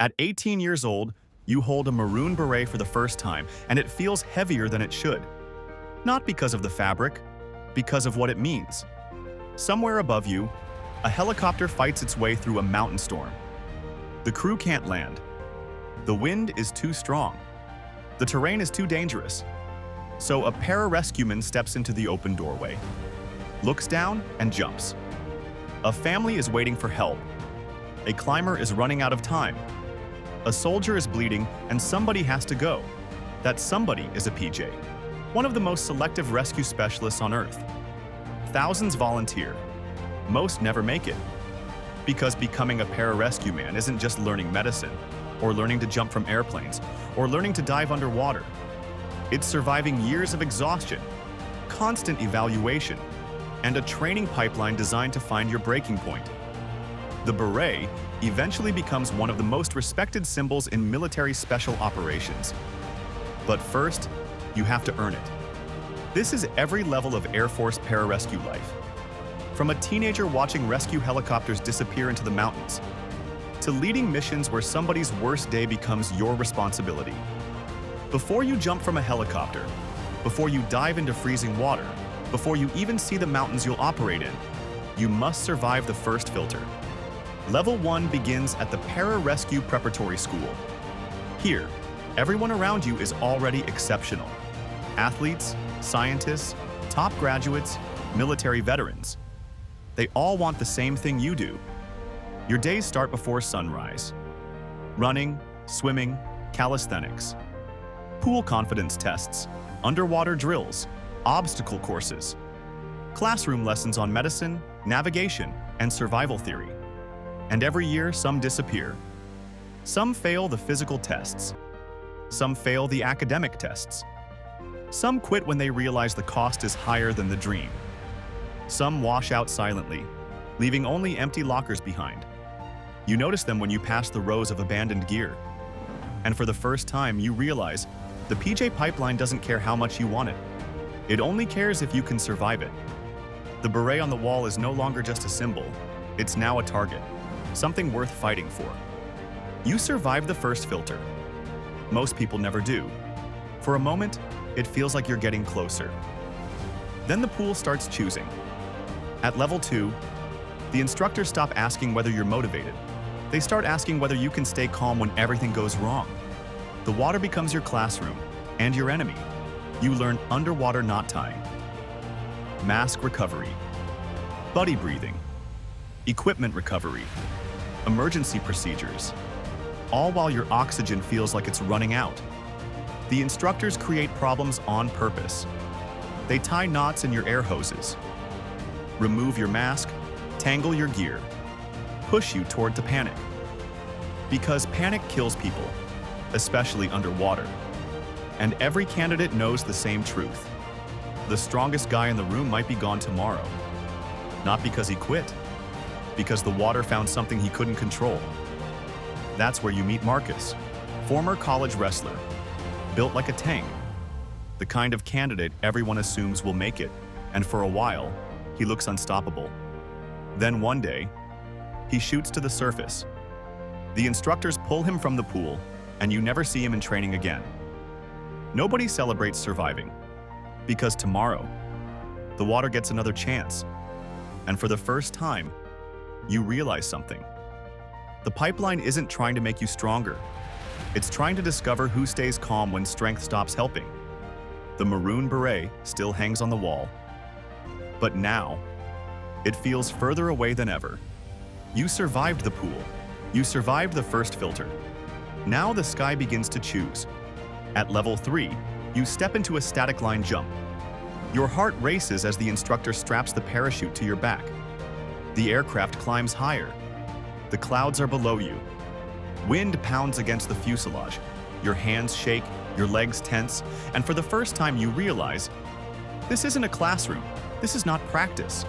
At 18 years old, you hold a Maroon Beret for the first time, and it feels heavier than it should. Not because of the fabric, because of what it means. Somewhere above you, a helicopter fights its way through a mountain storm. The crew can't land. The wind is too strong. The terrain is too dangerous. So a pararescueman steps into the open doorway, looks down, and jumps. A family is waiting for help. A climber is running out of time. A soldier is bleeding, and somebody has to go. That somebody is a PJ, one of the most selective rescue specialists on Earth. Thousands volunteer. Most never make it. Because becoming a pararescueman isn't just learning medicine, or learning to jump from airplanes, or learning to dive underwater. It's surviving years of exhaustion, constant evaluation, and a training pipeline designed to find your breaking point. The beret eventually becomes one of the most respected symbols in military special operations. But first, you have to earn it. This is every level of Air Force Pararescue life. From a teenager watching rescue helicopters disappear into the mountains, to leading missions where somebody's worst day becomes your responsibility. Before you jump from a helicopter, before you dive into freezing water, before you even see the mountains you'll operate in, you must survive the first filter. Level 1 begins at the Pararescue Preparatory School. Here, everyone around you is already exceptional. Athletes, scientists, top graduates, military veterans. They all want the same thing you do. Your days start before sunrise. Running, swimming, calisthenics. Pool confidence tests, underwater drills, obstacle courses. Classroom lessons on medicine, navigation, and survival theory. And every year, some disappear. Some fail the physical tests. Some fail the academic tests. Some quit when they realize the cost is higher than the dream. Some wash out silently, leaving only empty lockers behind. You notice them when you pass the rows of abandoned gear. And for the first time, you realize the PJ pipeline doesn't care how much you want it. It only cares if you can survive it. The beret on the wall is no longer just a symbol. It's now a target. Something worth fighting for. You survive the first filter. Most people never do. For a moment, it feels like you're getting closer. Then the pool starts choosing. At level 2, the instructors stop asking whether you're motivated. They start asking whether you can stay calm when everything goes wrong. The water becomes your classroom and your enemy. You learn underwater knot tying, mask recovery, buddy breathing, equipment recovery, emergency procedures, all while your oxygen feels like it's running out. The instructors create problems on purpose. They tie knots in your air hoses, remove your mask, tangle your gear, push you toward the panic. Because panic kills people, especially underwater. And every candidate knows the same truth. The strongest guy in the room might be gone tomorrow. Not because he quit, because the water found something he couldn't control. That's where you meet Marcus, former college wrestler, built like a tank. The kind of candidate everyone assumes will make it, and for a while, he looks unstoppable. Then one day, he shoots to the surface. The instructors pull him from the pool, and you never see him in training again. Nobody celebrates surviving, because tomorrow, the water gets another chance. And for the first time, you realize something. The pipeline isn't trying to make you stronger. It's trying to discover who stays calm when strength stops helping. The Maroon Beret still hangs on the wall. But now, it feels further away than ever. You survived the pool. You survived the first filter. Now the sky begins to choose. At level 3, you step into a static line jump. Your heart races as the instructor straps the parachute to your back. The aircraft climbs higher. The clouds are below you. Wind pounds against the fuselage. Your hands shake, your legs tense, and for the first time you realize, this isn't a classroom. This is not practice.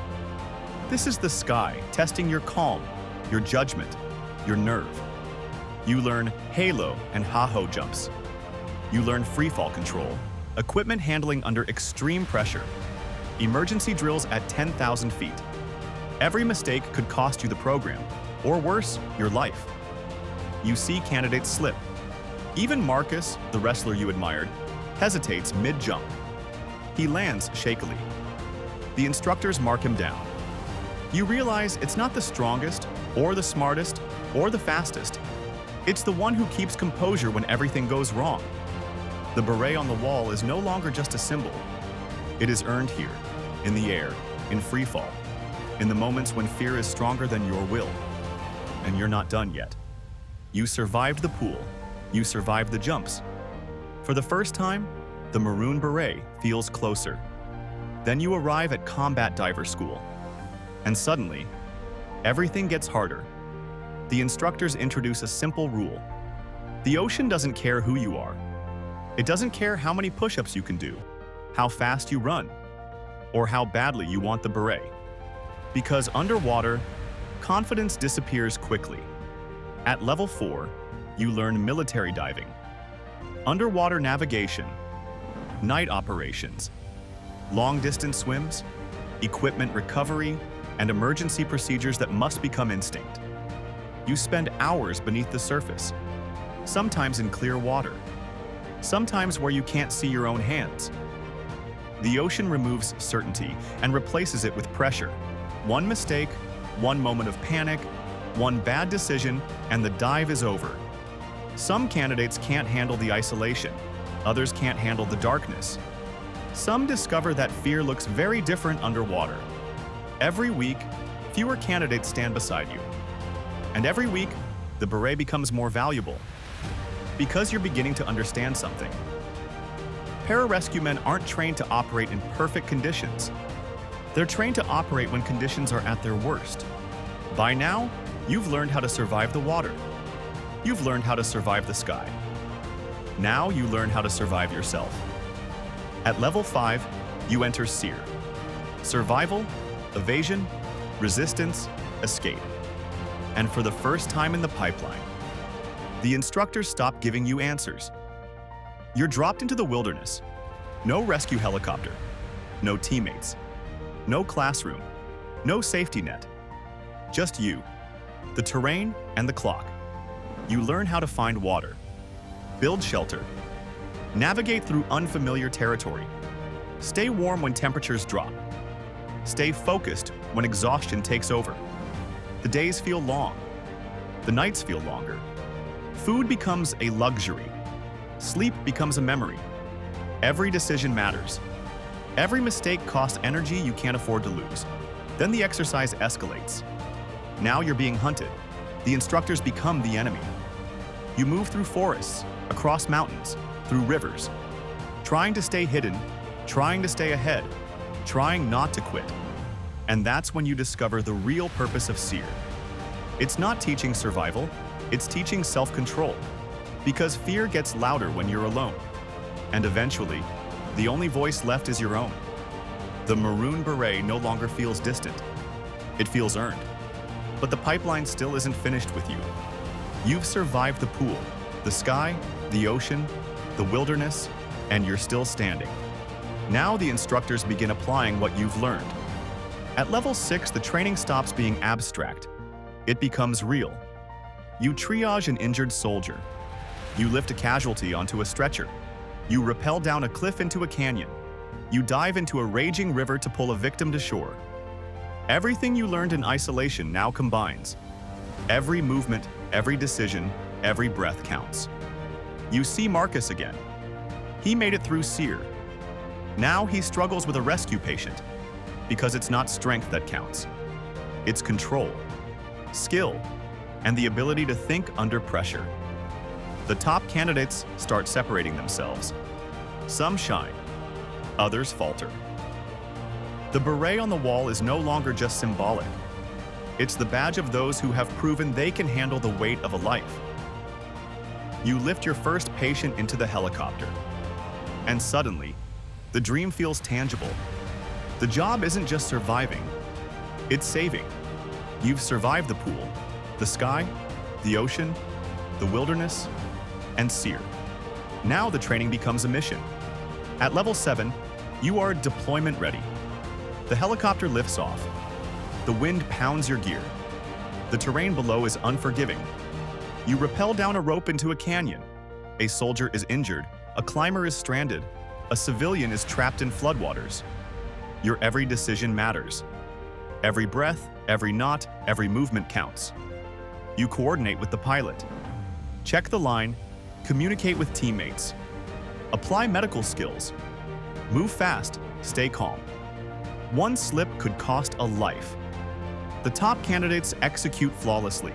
This is the sky testing your calm, your judgment, your nerve. You learn halo and ha-ho jumps. You learn freefall control, equipment handling under extreme pressure, emergency drills at 10,000 feet. Every mistake could cost you the program, or worse, your life. you see candidates slip. Even Marcus, the wrestler you admired, hesitates mid-jump. He lands shakily. The instructors mark him down. You realize it's not the strongest, or the smartest, or the fastest. It's the one who keeps composure when everything goes wrong. The beret on the wall is no longer just a symbol. It is earned here, in the air, in freefall, in the moments when fear is stronger than your will. And you're not done yet. You survived the pool. You survived the jumps. For the first time, the Maroon Beret feels closer. Then you arrive at combat diver school. And suddenly, everything gets harder. The instructors introduce a simple rule. The ocean doesn't care who you are. It doesn't care how many push-ups you can do, how fast you run, or how badly you want the beret. Because underwater, confidence disappears quickly. At level 4, you learn military diving, underwater navigation, night operations, long-distance swims, equipment recovery, and emergency procedures that must become instinct. You spend hours beneath the surface, sometimes in clear water, sometimes where you can't see your own hands. The ocean removes certainty and replaces it with pressure. One mistake, one moment of panic, one bad decision, and the dive is over. Some candidates can't handle the isolation. Others can't handle the darkness. Some discover that fear looks very different underwater. Every week, fewer candidates stand beside you. And every week, the beret becomes more valuable. Because you're beginning to understand something. Pararescuemen aren't trained to operate in perfect conditions. They're trained to operate when conditions are at their worst. By now, you've learned how to survive the water. You've learned how to survive the sky. Now you learn how to survive yourself. At level 5, you enter SERE. Survival, evasion, resistance, escape. And for the first time in the pipeline, the instructors stop giving you answers. You're dropped into the wilderness. No rescue helicopter, no teammates, no classroom, no safety net. Just you, the terrain, and the clock. You learn how to find water, build shelter, navigate through unfamiliar territory, stay warm when temperatures drop, stay focused when exhaustion takes over. The days feel long, the nights feel longer. Food becomes a luxury. Sleep becomes a memory. Every decision matters. Every mistake costs energy you can't afford to lose. Then the exercise escalates. Now you're being hunted. The instructors become the enemy. You move through forests, across mountains, through rivers, trying to stay hidden, trying to stay ahead, trying not to quit. And that's when you discover the real purpose of SERE. It's not teaching survival, it's teaching self-control. Because fear gets louder when you're alone. And eventually, the only voice left is your own. The Maroon Beret no longer feels distant. It feels earned. But the pipeline still isn't finished with you. You've survived the pool, the sky, the ocean, the wilderness, and you're still standing. Now the instructors begin applying what you've learned. At level 6, the training stops being abstract. It becomes real. You triage an injured soldier. You lift a casualty onto a stretcher. You rappel down a cliff into a canyon. You dive into a raging river to pull a victim to shore. Everything you learned in isolation now combines. Every movement, every decision, every breath counts. You see Marcus again. He made it through SERE. Now he struggles with a rescue patient. Because it's not strength that counts. It's control, skill, and the ability to think under pressure. The top candidates start separating themselves. Some shine, others falter. The beret on the wall is no longer just symbolic. It's the badge of those who have proven they can handle the weight of a life. You lift your first patient into the helicopter. And suddenly, the dream feels tangible. The job isn't just surviving, it's saving. You've survived the pool, the sky, the ocean, the wilderness, and SERE. Now the training becomes a mission. At level 7, you are deployment ready. The helicopter lifts off. The wind pounds your gear. The terrain below is unforgiving. You rappel down a rope into a canyon. A soldier is injured, a climber is stranded, a civilian is trapped in floodwaters. Your every decision matters. Every breath, every knot, every movement counts. You coordinate with the pilot. Check the line, communicate with teammates. Apply medical skills. Move fast, stay calm. One slip could cost a life. The top candidates execute flawlessly.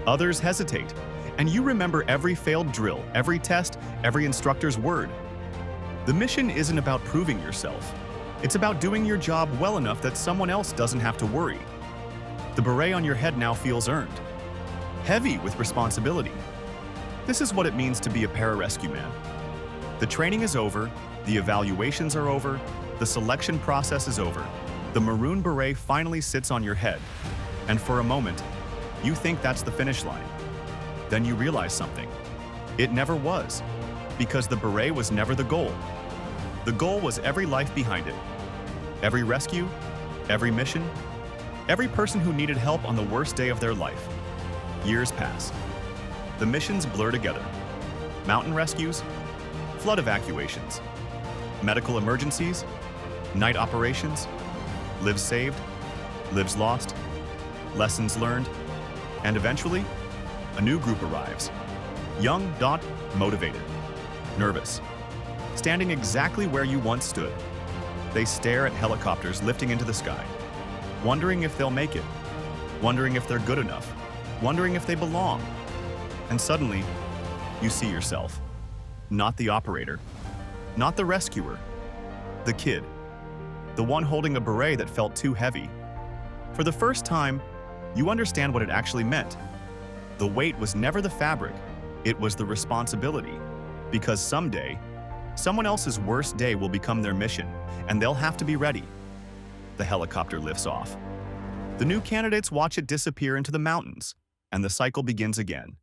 Others hesitate, and you remember every failed drill, every test, every instructor's word. The mission isn't about proving yourself. It's about doing your job well enough that someone else doesn't have to worry. The beret on your head now feels earned, heavy with responsibility. This is what it means to be a pararescueman. The training is over, the evaluations are over, the selection process is over. The Maroon Beret finally sits on your head, and for a moment, you think that's the finish line. Then you realize something. It never was, because the beret was never the goal. The goal was every life behind it. Every rescue, every mission, every person who needed help on the worst day of their life. Years pass. The missions blur together. Mountain rescues, flood evacuations, medical emergencies, night operations, lives saved, lives lost, lessons learned, and eventually, a new group arrives. Young, motivated, nervous, standing exactly where you once stood. They stare at helicopters lifting into the sky, wondering if they'll make it, wondering if they're good enough, wondering if they belong. And suddenly, you see yourself. Not the operator, not the rescuer, the kid, the one holding a beret that felt too heavy. For the first time, you understand what it actually meant. The weight was never the fabric, it was the responsibility. Because someday, someone else's worst day will become their mission, and they'll have to be ready. The helicopter lifts off. The new candidates watch it disappear into the mountains, and the cycle begins again.